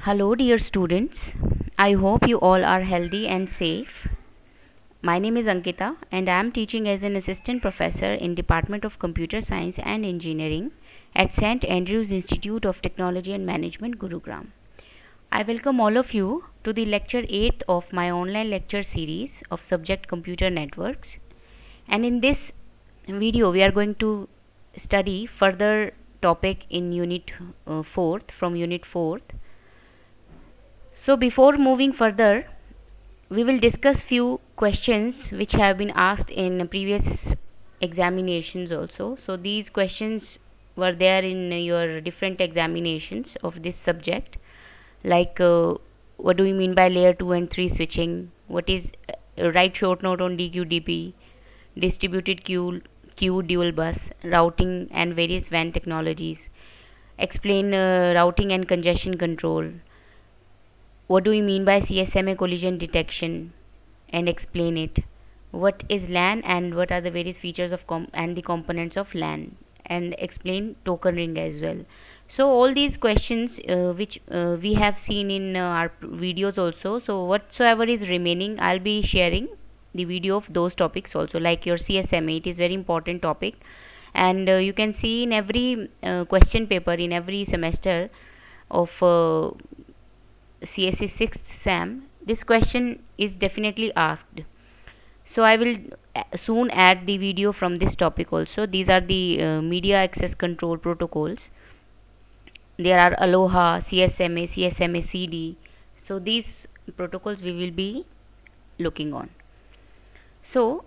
Hello, dear students. I hope you all are healthy and safe. My name is Ankita and I am teaching as an assistant professor in Department of Computer Science and Engineering at St. Andrews Institute of Technology and Management, Gurugram. I welcome all of you to the lecture 8th of my online lecture series of subject computer networks. And in this video, we are going to study further topic in unit 4th from unit 4th. So before moving further, we will discuss few questions which have been asked in previous examinations also. So these questions were there in your different examinations of this subject, like what do we mean by layer 2 and 3 switching, what is write short note on DQDP, distributed queue dual bus, routing and various WAN technologies, explain routing and congestion control, what do we mean by CSMA collision detection, and explain it. What is LAN and what are the various features of and the components of LAN, and explain token ring as well. So all these questions which we have seen in our videos also. So whatsoever is remaining, I'll be sharing the video of those topics also, like your CSMA. It is very important topic, and you can see in every question paper in every semester of CSE 6th SAM, this question is definitely asked. So I will soon add the video from this topic also. These are the media access control protocols. There are Aloha, CSMA, CSMA CD. So these protocols we will be looking on. So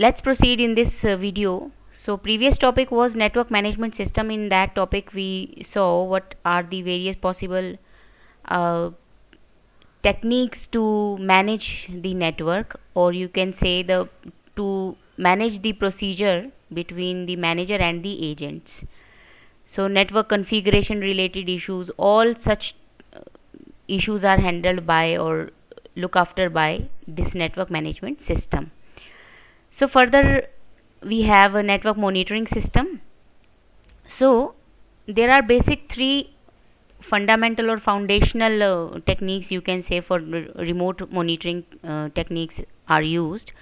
let's proceed in this video. So previous topic was network management system. In that topic we saw what are the various possible techniques to manage the network, or you can say to manage the procedure between the manager and the agents. So network configuration related issues, all such issues are handled by or look after by this network management system. So further we have a network monitoring system. So there are basic three fundamental or foundational techniques, you can say, for remote monitoring techniques are used,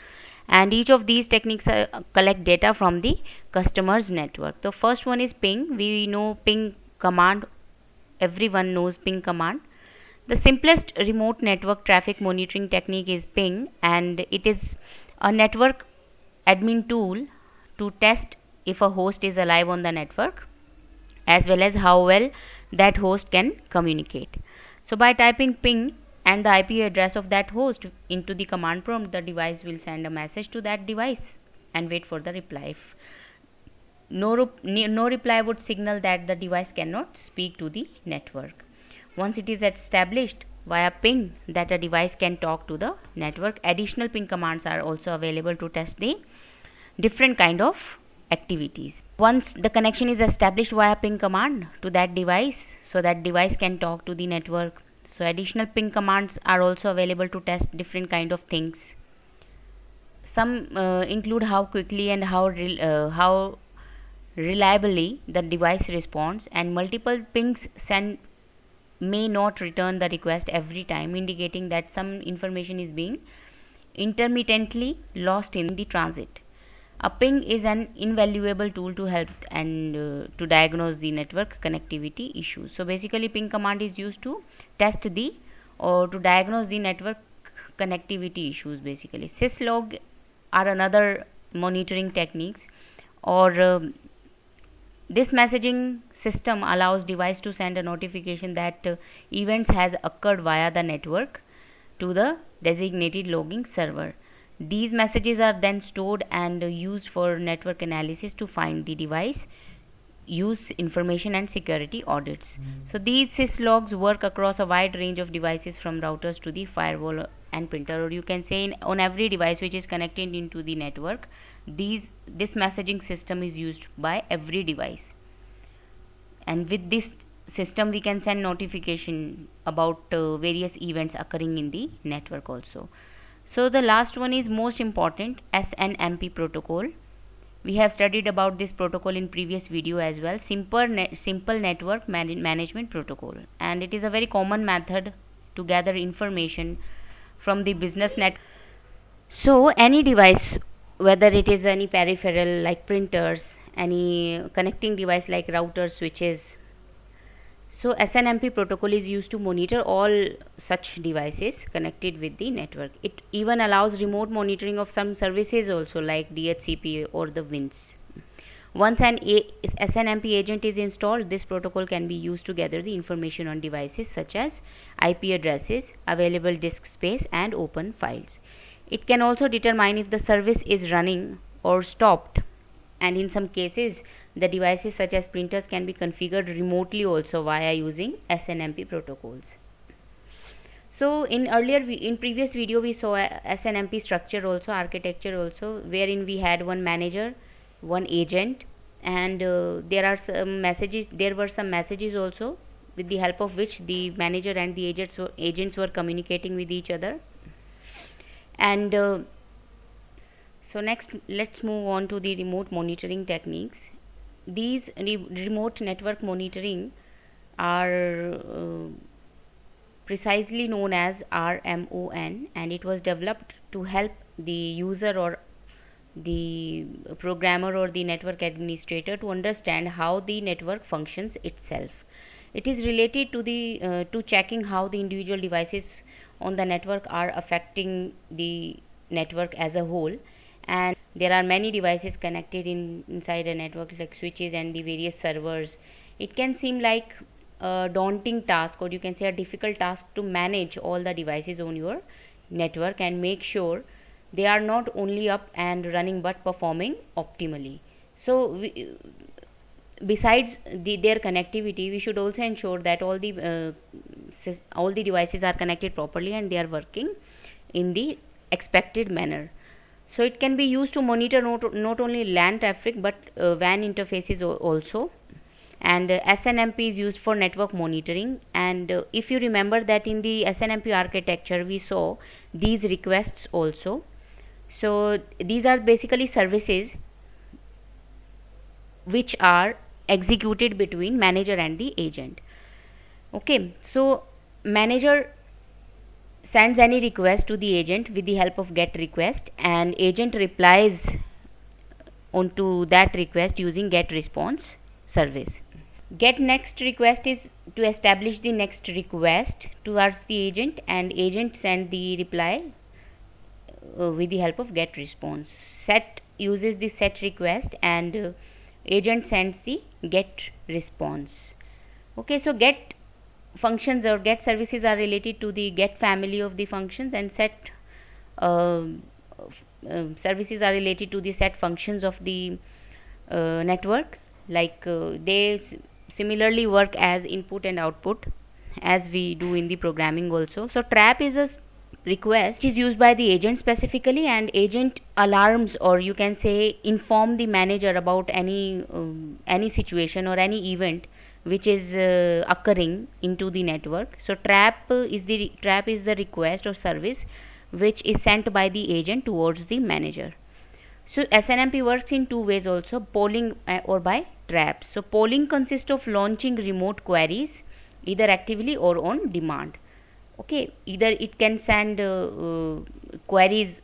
and each of these techniques collect data from the customer's network. The first one is ping. We know ping command, everyone knows ping command. The simplest remote network traffic monitoring technique is ping, and it is a network admin tool to test if a host is alive on the network, as well as how well that host can communicate. So by typing ping and the IP address of that host into the command prompt, the device will send a message to that device and wait for the reply. If no reply would signal that the device cannot speak to the network. Once it is established via ping that a device can talk to the network, additional ping commands are also available to test the different kind of activities. Once the connection is established via ping command to that device, so that device can talk to the network. So additional ping commands are also available to test different kind of things. Some include how quickly and how reliably the device responds, and multiple pings sent may not return the request every time, indicating that some information is being intermittently lost in the transit. A ping is an invaluable tool to help and to diagnose the network connectivity issues. So basically ping command is used to test the or to diagnose the network connectivity issues. Basically syslog are another monitoring techniques, or this messaging system allows device to send a notification that events has occurred via the network to the designated logging server. These messages are then stored and used for network analysis to find the device, use information and security audits. So these syslogs work across a wide range of devices, from routers to the firewall and printer, or you can say on every device which is connected into the network. This messaging system is used by every device, and with this system we can send notification about various events occurring in the network also. So the last one is most important, SNMP protocol. We have studied about this protocol in previous video as well, simple network management protocol, and it is a very common method to gather information from the business net. So any device, whether it is any peripheral like printers, any connecting device like routers, switches, so SNMP protocol is used to monitor all such devices connected with the network. It even allows remote monitoring of some services also, like DHCP or the WINS. Once an SNMP agent is installed, this protocol can be used to gather the information on devices such as IP addresses, available disk space, and open files. It can also determine if the service is running or stopped, and in some cases the devices such as printers can be configured remotely also via using SNMP protocols. So in previous video we saw SNMP structure also, architecture also, wherein we had one manager, one agent, and there were some messages also, with the help of which the manager and the agents were communicating with each other. And so next, let's move on to the remote monitoring techniques. These remote network monitoring are precisely known as RMON, and it was developed to help the user or the programmer or the network administrator to understand how the network functions itself. It is related to the to checking how the individual devices on the network are affecting the network as a whole, and there are many devices connected inside a network like switches and the various servers. It can seem like a daunting task, or you can say a difficult task, to manage all the devices on your network and make sure they are not only up and running but performing optimally. So besides their connectivity, we should also ensure that all the devices are connected properly and they are working in the expected manner. So it can be used to monitor not only LAN traffic but WAN interfaces also. And SNMP is used for network monitoring. And if you remember that in the SNMP architecture we saw these requests also. So these are basically services which are executed between manager and the agent. Okay, so manager sends any request to the agent with the help of GET request, and agent replies onto that request using GET response service. GET next request is to establish the next request towards the agent, and agent send the reply with the help of GET response. Set uses the set request, and agent sends the GET response. Okay, so GET functions or GET services are related to the GET family of the functions, and set services are related to the set functions of the network. Like they similarly work as input and output, as we do in the programming also. So trap is a request is used by the agent specifically, and agent alarms, or you can say inform the manager about any situation or any event which is occurring into the network. So trap is the request or service which is sent by the agent towards the manager. So SNMP works in two ways also, polling or by traps. So polling consists of launching remote queries either actively or on demand. Okay, either it can send queries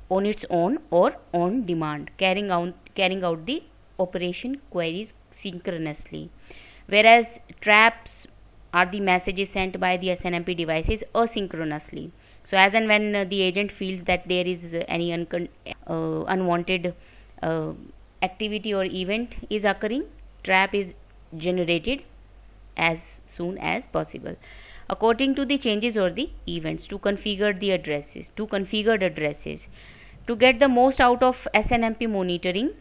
on its own or on demand, carrying out the operation queries synchronously. Whereas traps are the messages sent by the SNMP devices asynchronously. So as and when the agent feels that there is any unwanted activity or event is occurring, trap is generated as soon as possible according to the changes or the events to configured addresses. To get the most out of SNMP monitoring,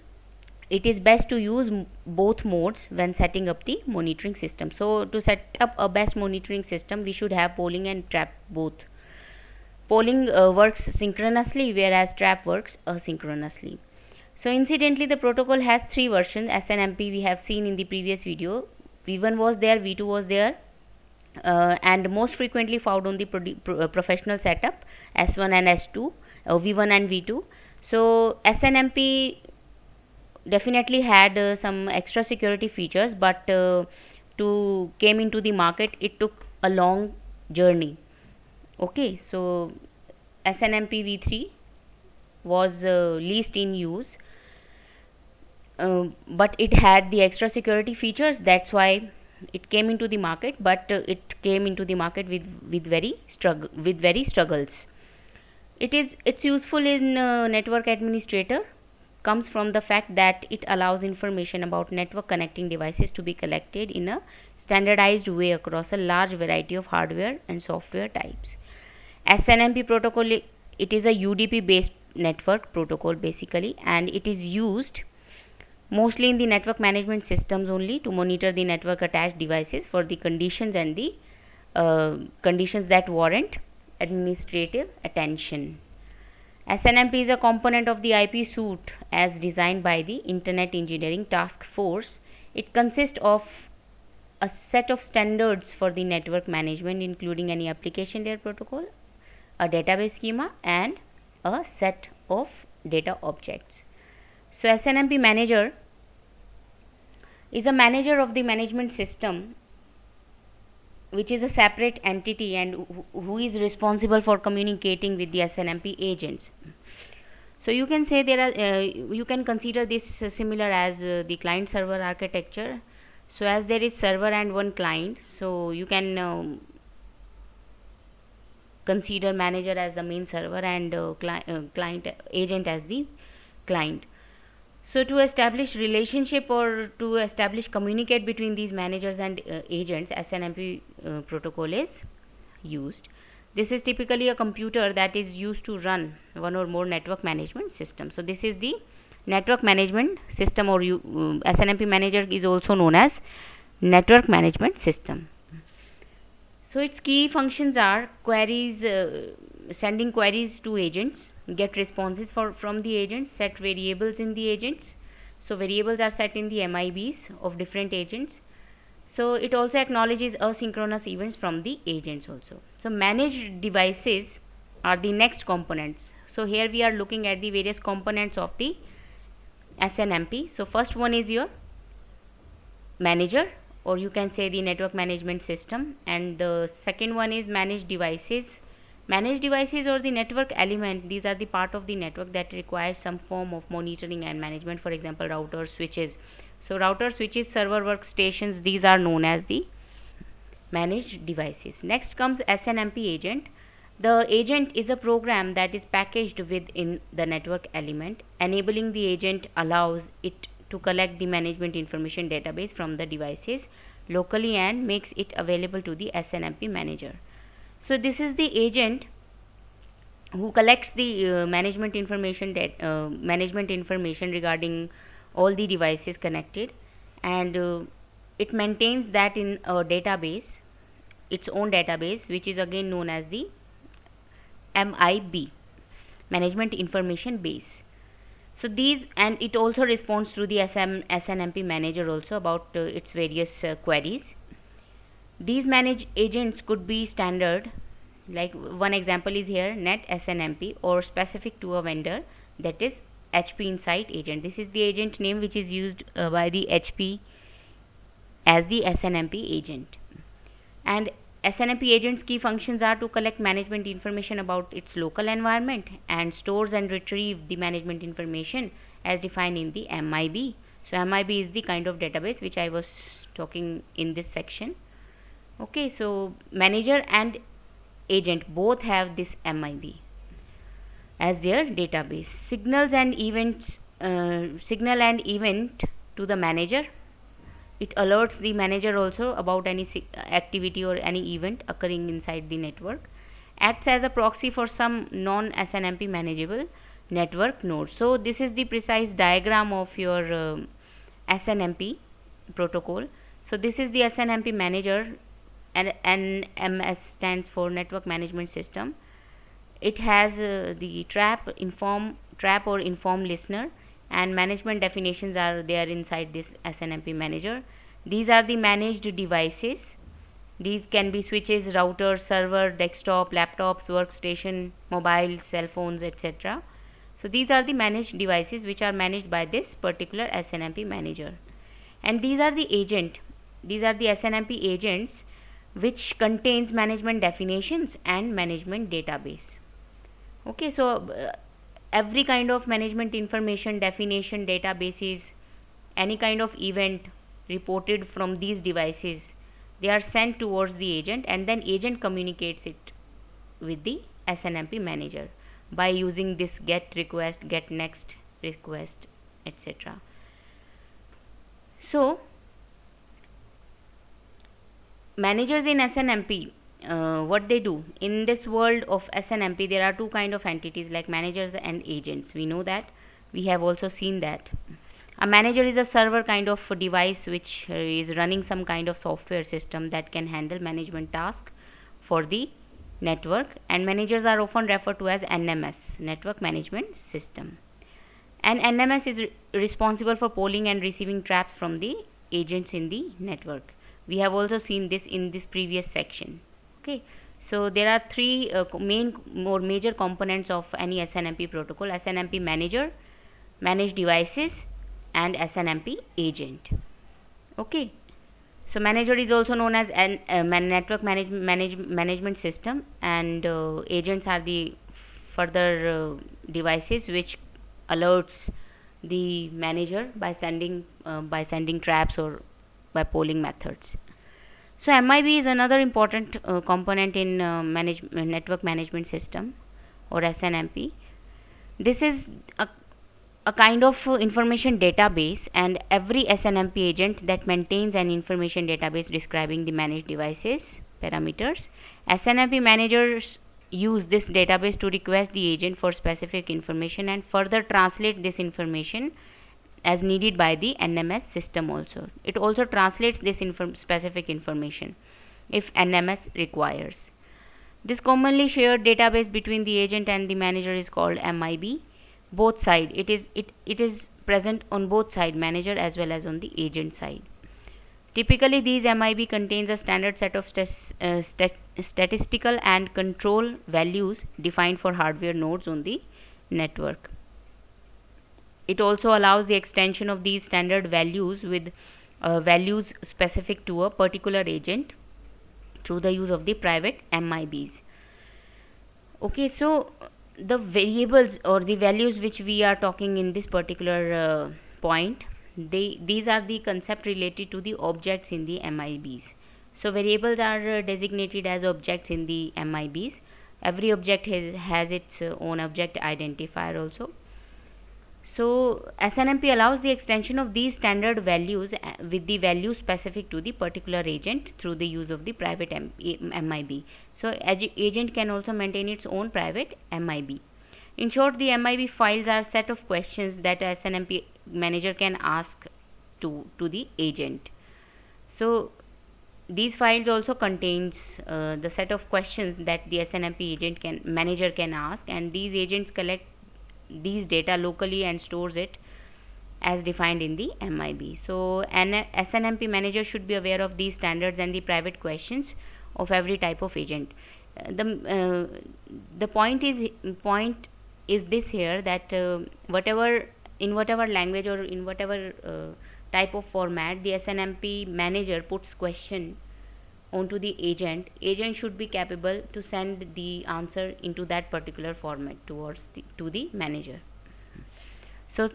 it is best to use both modes when setting up the monitoring system. So to set up a best monitoring system, we should have polling and trap both. Polling works synchronously, whereas trap works asynchronously. So incidentally, the protocol has three versions. SNMP we have seen in the previous video. V1 was there, V2 was there, and most frequently found on the professional setup, S1 and S2, V1 and V2. So SNMP definitely had some extra security features, but to came into the market it took a long journey. Okay, so SNMP v3 was least in use, but it had the extra security features, that's why it came into the market, but it came into the market with very struggles. It's useful in network administrator, comes from the fact that it allows information about network connecting devices to be collected in a standardized way across a large variety of hardware and software types. SNMP protocol, it is a UDP based network protocol basically, and it is used mostly in the network management systems only to monitor the network attached devices for the conditions and the conditions that warrant administrative attention. SNMP is a component of the IP suite as designed by the Internet Engineering Task Force. It consists of a set of standards for the network management, including any application layer protocol, a database schema, and a set of data objects. So SNMP manager is a manager of the management system, which is a separate entity and who is responsible for communicating with the SNMP agents. So you can say there are you can consider this similar as the client server architecture. So as there is server and one client, so you can consider manager as the main server and client agent as the client. So to establish relationship or to establish communicate between these managers and agents, SNMP protocol is used. This is typically a computer that is used to run one or more network management system. So this is the network management system, or SNMP manager is also known as network management system. So its key functions are queries, sending queries to agents, get responses from the agents, set variables in the agents. So variables are set in the MIBs of different agents. So it also acknowledges asynchronous events from the agents also. So managed devices are the next components. So here we are looking at the various components of the SNMP. So first one is your manager, or you can say the network management system, and the second one is managed devices. Managed devices or the network element, these are the part of the network that requires some form of monitoring and management, for example routers, switches. So router, switches, server workstations, these are known as the managed devices. Next comes SNMP agent. The agent is a program that is packaged within the network element. Enabling the agent allows it to collect the management information database from the devices locally and makes it available to the SNMP manager. So this is the agent who collects the management information regarding all the devices connected, and it maintains that in a database, its own database, which is again known as the MIB, management information base. So these, and it also responds to the SNMP manager also about its various queries. These managed agents could be standard, like one example is here net SNMP, or specific to a vendor, that is HP Insight agent. This is the agent name which is used by the HP as the SNMP agent. And SNMP agent's key functions are to collect management information about its local environment and stores and retrieve the management information as defined in the MIB. So MIB is the kind of database which I was talking in this section. Okay, so manager and agent both have this MIB as their database. Signals and events, signal and event to the manager. It alerts the manager also about any activity or any event occurring inside the network. Acts as a proxy for some non-SNMP manageable network nodes. So this is the precise diagram of your SNMP protocol. So this is the SNMP manager, and NMS stands for network management system. It has the trap or inform listener, and management definitions are there inside this SNMP manager. These are the managed devices. These can be switches, routers, server, desktop, laptops, workstation, mobile, cell phones, etc. So these are the managed devices which are managed by this particular SNMP manager, and these are the SNMP agents which contains management definitions and management database. Okay, so every kind of management information, definition, databases, any kind of event reported from these devices, they are sent towards the agent, and then agent communicates it with the SNMP manager by using this get request, get next request, etc. So managers in SNMP, what they do in this world of SNMP, there are two kind of entities like managers and agents. We know that, we have also seen that. A manager is a server kind of device which is running some kind of software system that can handle management tasks for the network, and managers are often referred to as NMS, network management system. And NMS is responsible for polling and receiving traps from the agents in the network. We have also seen this in this previous section. Okay, so there are three major components of any SNMP protocol: SNMP manager, managed devices, and SNMP agent. Okay, so manager is also known as network management system, and agents are the further devices which alerts the manager by sending traps or by polling methods. So MIB is another important component in network management system or SNMP. This is a kind of information database, and every SNMP agent that maintains an information database describing the managed devices parameters. SNMP managers use this database to request the agent for specific information and further translate this information as needed by the NMS system also. It also translates this specific information if NMS requires. This commonly shared database between the agent and the manager is called MIB. Both side, it is present on both side, manager as well as on the agent side. Typically these MIB contains a standard set of statistical and control values defined for hardware nodes on the network. It also allows the extension of these standard values with values specific to a particular agent through the use of the private MIBs. Okay, so the variables or the values which we are talking in this particular point, these are the concept related to the objects in the MIBs. So variables are designated as objects in the MIBs. Every object has its own object identifier also. So SNMP allows the extension of these standard values with the value specific to the particular agent through the use of the private MIB. So agent can also maintain its own private MIB. In short, the MIB files are a set of questions that SNMP manager can ask to the agent. So these files also contains the set of questions that the SNMP manager can ask, and these agents collect these data locally and stores it as defined in the MIB. So an SNMP manager should be aware of these standards and the private questions of every type of agent. The point is this here, that in whatever language or in whatever type of format the SNMP manager puts question onto the agent should be capable to send the answer into that particular format to the manager. So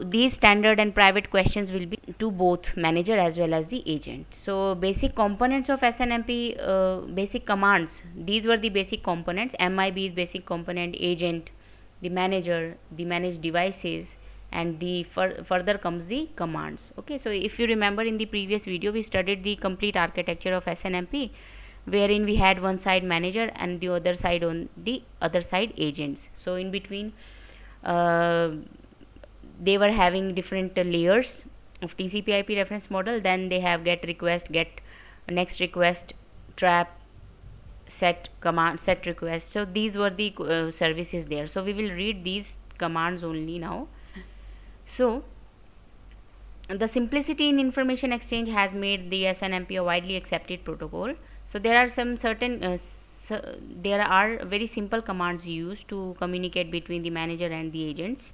these standard and private questions will be to both manager as well as the agent. So basic components of SNMP, basic commands, these were the basic components. MIB is basic component, agent, the manager, the managed devices, and the further comes the commands. Okay, so if you remember, in the previous video we studied the complete architecture of SNMP, wherein we had one side manager and the other side agents. So in between they were having different layers of TCP/IP reference model. Then they have get request, get next request, trap, set command, set request. So these were the services there. So we will read these commands only now. So the simplicity in information exchange has made the SNMP a widely accepted protocol. So there are some certain there are very simple commands used to communicate between the manager and the agents.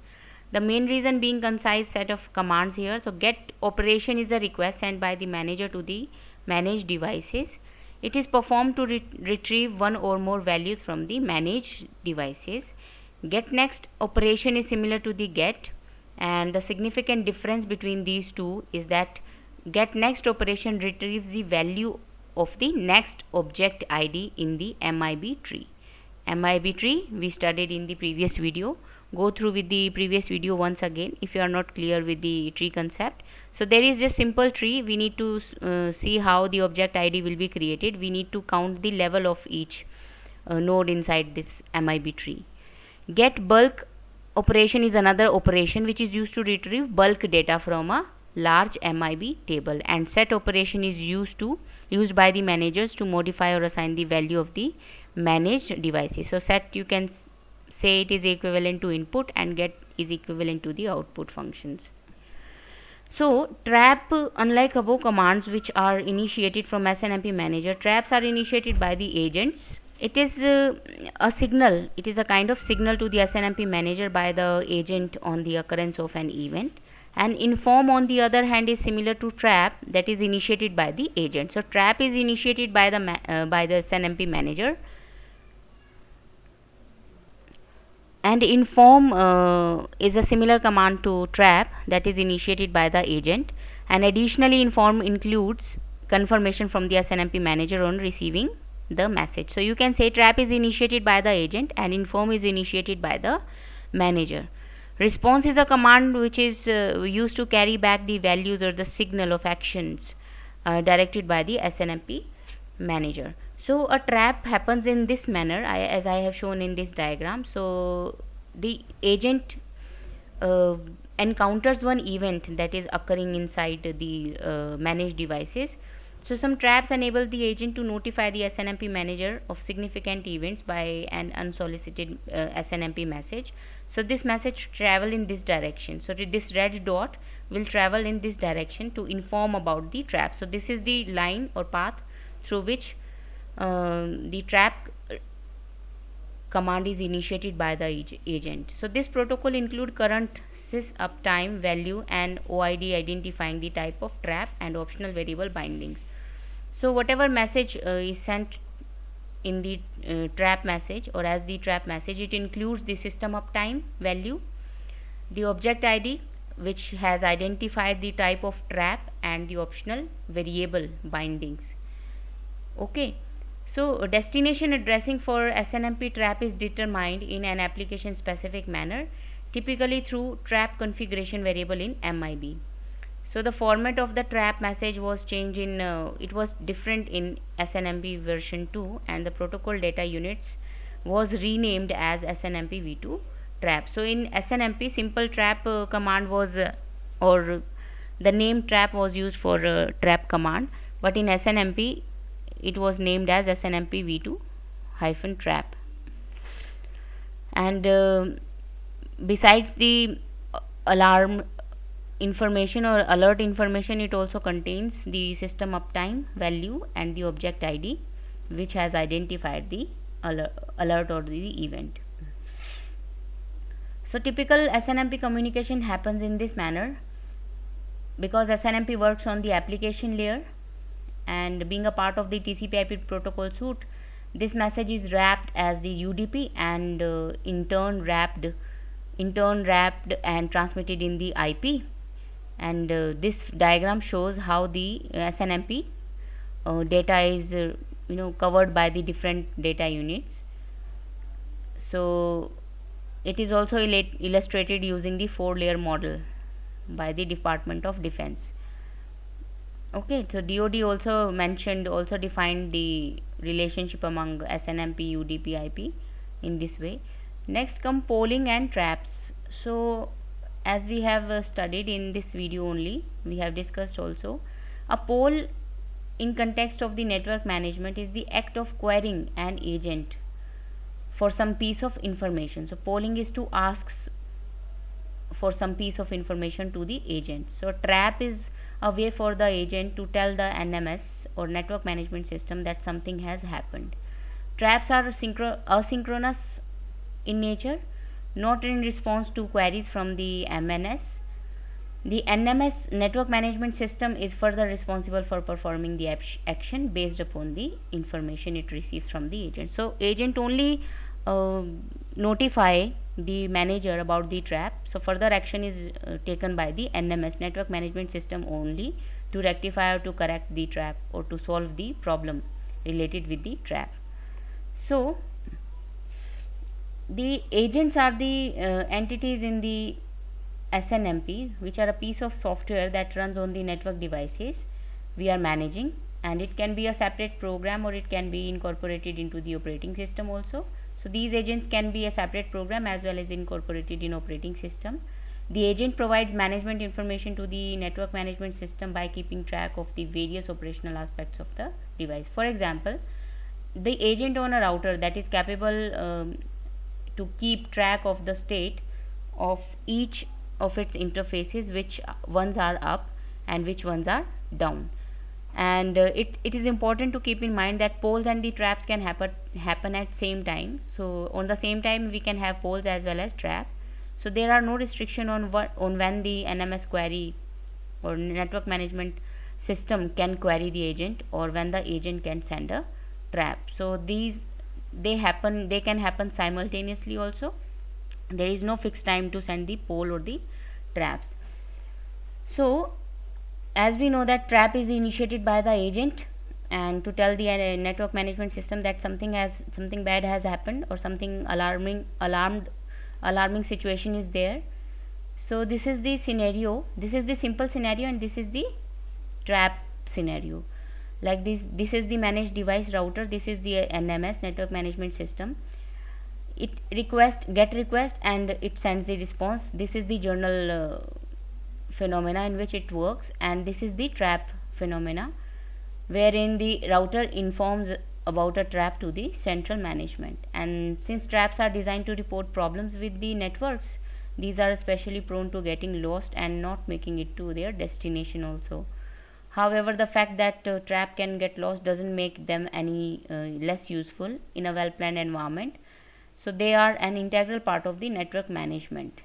The main reason being concise set of commands here. So get operation is a request sent by the manager to the managed devices. It is performed to retrieve one or more values from the managed devices. Get next operation is similar to the get, and the significant difference between these two is that get next operation retrieves the value of the next object ID in the MIB tree. MIB tree we studied in the previous video. Go through with the previous video once again if you are not clear with the tree concept. So there is just simple tree. We need to see how the object ID will be created. We need to count the level of each node inside this MIB tree. Get bulk operation is another operation which is used to retrieve bulk data from a large MIB table, and set operation is used by the managers to modify or assign the value of the managed devices. So set, you can say it is equivalent to input, and get is equivalent to the output functions. So trap, unlike above commands which are initiated from SNMP manager, traps are initiated by the agents. It is a signal, it is a kind of signal to the SNMP manager by the agent on the occurrence of an event. And inform on the other hand is similar to trap, that is initiated by the agent. So trap is initiated by the SNMP manager, and inform is a similar command to trap, that is initiated by the agent. And additionally, inform includes confirmation from the SNMP manager on receiving the message. So you can say trap is initiated by the agent and inform is initiated by the manager. Response is a command which is used to carry back the values or the signal of actions directed by the SNMP manager. So a trap happens in this manner, as I have shown in this diagram. So the agent encounters one event that is occurring inside the managed devices. So some traps enable the agent to notify the SNMP manager of significant events by an unsolicited SNMP message. So this message travel in this direction. So this red dot will travel in this direction to inform about the trap. So this is the line or path through which the trap command is initiated by the agent. So this protocol include current sys uptime value and OID identifying the type of trap and optional variable bindings. So whatever message is sent in the trap message or as the trap message, it includes the system uptime value, the object ID which has identified the type of trap, and the optional variable bindings. Okay. So destination addressing for SNMP trap is determined in an application specific manner, typically through trap configuration variable in MIB. So the format of the trap message was changed in it was different in SNMP version 2, and the protocol data units was renamed as SNMP v2 trap. So in SNMP, simple trap command was or the name trap was used for trap command, but in SNMP it was named as SNMP v2 hyphen trap. And besides the alarm information or alert information, it also contains the system uptime value and the object ID which has identified the alert or the event. So typical SNMP communication happens in this manner. Because SNMP works on the application layer and being a part of the TCP/IP protocol suite, this message is wrapped as the UDP and in turn wrapped and transmitted in the IP. And this diagram shows how the SNMP data is covered by the different data units. So it is also illustrated using the 4-layer model by the Department of Defense. Okay, so DoD also defined the relationship among SNMP, UDP, IP in this way. Next come polling and traps. So as we have studied in this video only, we have discussed also, a poll in context of the network management is the act of querying an agent for some piece of information. So polling is to ask for some piece of information to the agent. So trap is a way for the agent to tell the NMS or network management system that something has happened. Traps are asynchronous in nature, not in response to queries from the MNS. The NMS network management system is further responsible for performing the action based upon the information it receives from the agent. So agent only notify the manager about the trap. So further action is taken by the NMS network management system only to rectify or to correct the trap or to solve the problem related with the trap. So the agents are the entities in the SNMP, which are a piece of software that runs on the network devices we are managing, and it can be a separate program or it can be incorporated into the operating system also. So these agents can be a separate program as well as incorporated in operating system. The agent provides management information to the network management system by keeping track of the various operational aspects of the device. For example, the agent on a router that is capable to keep track of the state of each of its interfaces, which ones are up and which ones are down. And it is important to keep in mind that polls and the traps can happen at same time. So on the same time we can have polls as well as trap. So there are no restriction on when the NMS query or network management system can query the agent or when the agent can send a trap. So they can happen simultaneously also. There is no fixed time to send the poll or the traps. So as we know that trap is initiated by the agent and to tell the network management system that something bad has happened or something alarming situation is there. So this is the scenario, this is the simple scenario, and this is the trap scenario. Like this is the managed device router, this is the NMS network management system. It get request and it sends the response. This is the journal phenomena in which it works, and this is the trap phenomena wherein the router informs about a trap to the central management. And since traps are designed to report problems with the networks, these are especially prone to getting lost and not making it to their destination also. However, the fact that trap can get lost doesn't make them any less useful in a well planned environment. So they are an integral part of the network management.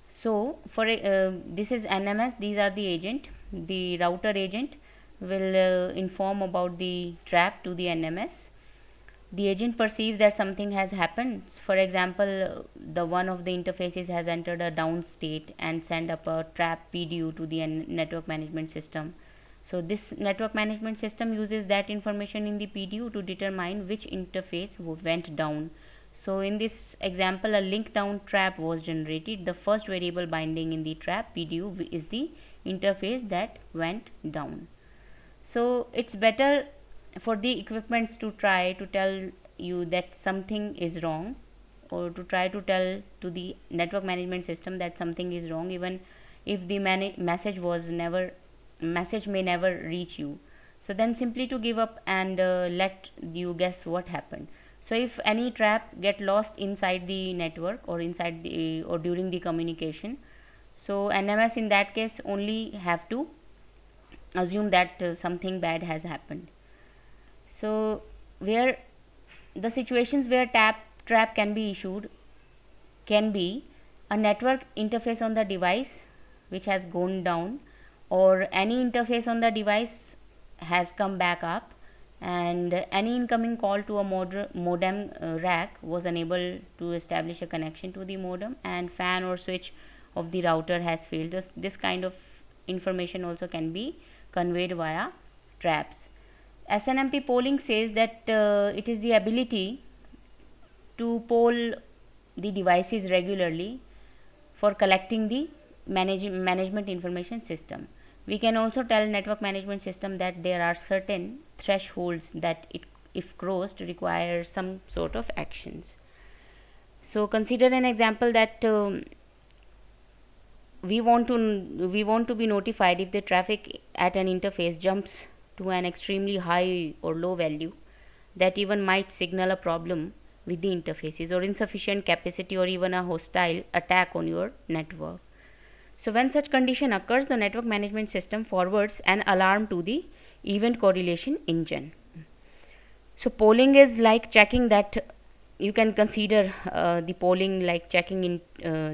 So for this is NMS, these are the agent. The router agent will inform about the trap to the NMS. The agent perceives that something has happened. For example, the one of the interfaces has entered a down state and sent up a trap PDU to the network management system. So this network management system uses that information in the PDU to determine which interface went down. So in this example, a link down trap was generated. The first variable binding in the trap PDU is the interface that went down. So it's better for the equipments to try to tell you that something is wrong, or to try to tell to the network management system that something is wrong, even if the message may never reach you. So then simply to give up and let you guess what happened. So if any trap get lost inside the network or inside the or during the communication, so NMS in that case only have to assume that something bad has happened. So where the situations where trap can be issued can be a network interface on the device which has gone down, or any interface on the device has come back up, and any incoming call to a modem rack was unable to establish a connection to the modem, and fan or switch of the router has failed. This kind of information also can be conveyed via traps. SNMP polling says that it is the ability to poll the devices regularly for collecting the management information system. We can also tell network management system that there are certain thresholds that it, if crossed, require some sort of actions. So consider an example that we want to be notified if the traffic at an interface jumps to an extremely high or low value that even might signal a problem with the interfaces, or insufficient capacity, or even a hostile attack on your network. So when such condition occurs, the network management system forwards an alarm to the event correlation engine. So polling is like checking that, you can consider the polling like checking in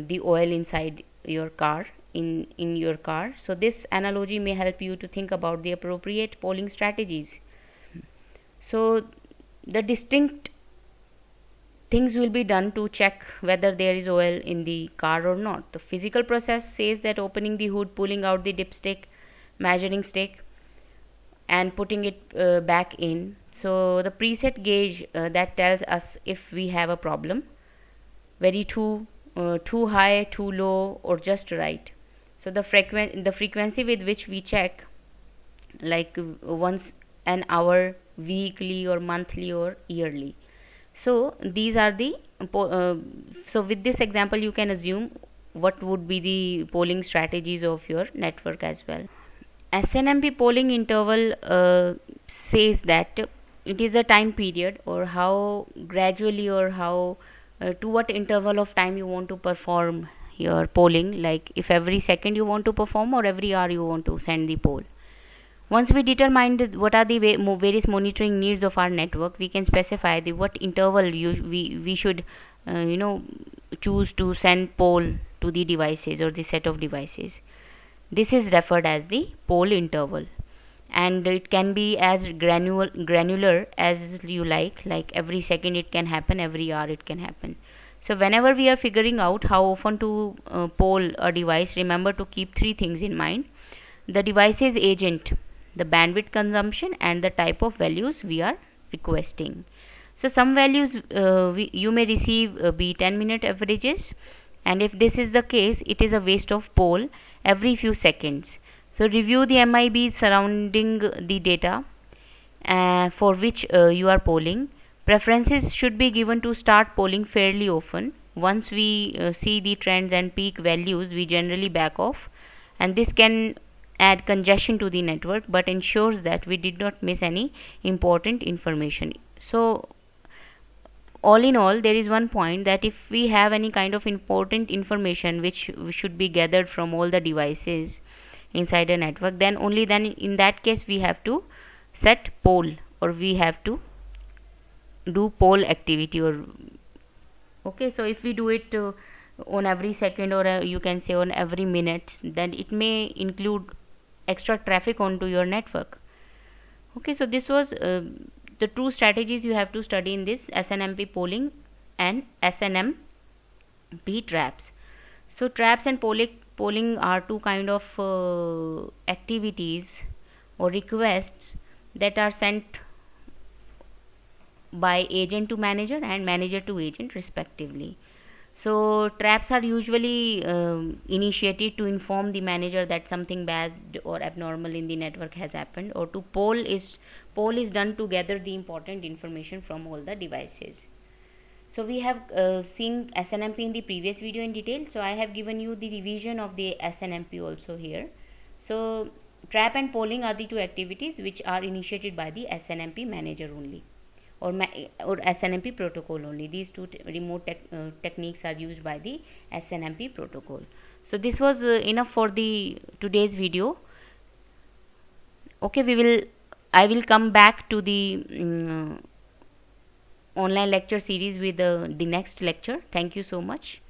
the oil inside your car, in your car. So this analogy may help you to think about the appropriate polling strategies. So the distinct things will be done to check whether there is oil in the car or not. The physical process says that opening the hood, pulling out the dipstick, measuring stick, and putting it back in. So the preset gauge that tells us if we have a problem, very too high, too low, or just right. So the frequency with which we check, like once an hour, weekly, or monthly, or yearly. So these are the so with this example you can assume what would be the polling strategies of your network as well. SNMP polling interval says that it is a time period, or how gradually, or how to what interval of time you want to perform your polling, like if every second you want to perform or every hour you want to send the poll. Once we determine what are the various monitoring needs of our network, we can specify the what interval we should choose to send poll to the devices or the set of devices. This is referred as the poll interval, and it can be as granular as you like every second it can happen, every hour it can happen. So whenever we are figuring out how often to poll a device, remember to keep three things in mind: the device's agent, the bandwidth consumption, and the type of values we are requesting. So some values you may receive be 10-minute averages, and if this is the case, it is a waste of poll every few seconds. So review the MIBs surrounding the data for which you are polling. Preferences should be given to start polling fairly often. Once we see the trends and peak values, we generally back off, and this can add congestion to the network but ensures that we did not miss any important information. So all in all, there is one point that if we have any kind of important information which should be gathered from all the devices inside a network, then only then in that case we have to set poll, or we have to do poll activity. Or okay, so if we do it on every second, or you can say on every minute, then it may include extra traffic onto your network. Okay, so this was the two strategies you have to study in this SNMP polling and SNMP traps. So traps and polling are two kind of activities or requests that are sent by agent to manager and manager to agent respectively. So traps are usually initiated to inform the manager that something bad or abnormal in the network has happened, or to poll is done to gather the important information from all the devices. So we have seen SNMP in the previous video in detail, so I have given you the revision of the SNMP also here. So trap and polling are the two activities which are initiated by the SNMP manager only, or SNMP protocol only. These two remote techniques are used by the SNMP protocol. So this was enough for the today's video. Okay, I will come back to the online lecture series with the next lecture. Thank you so much.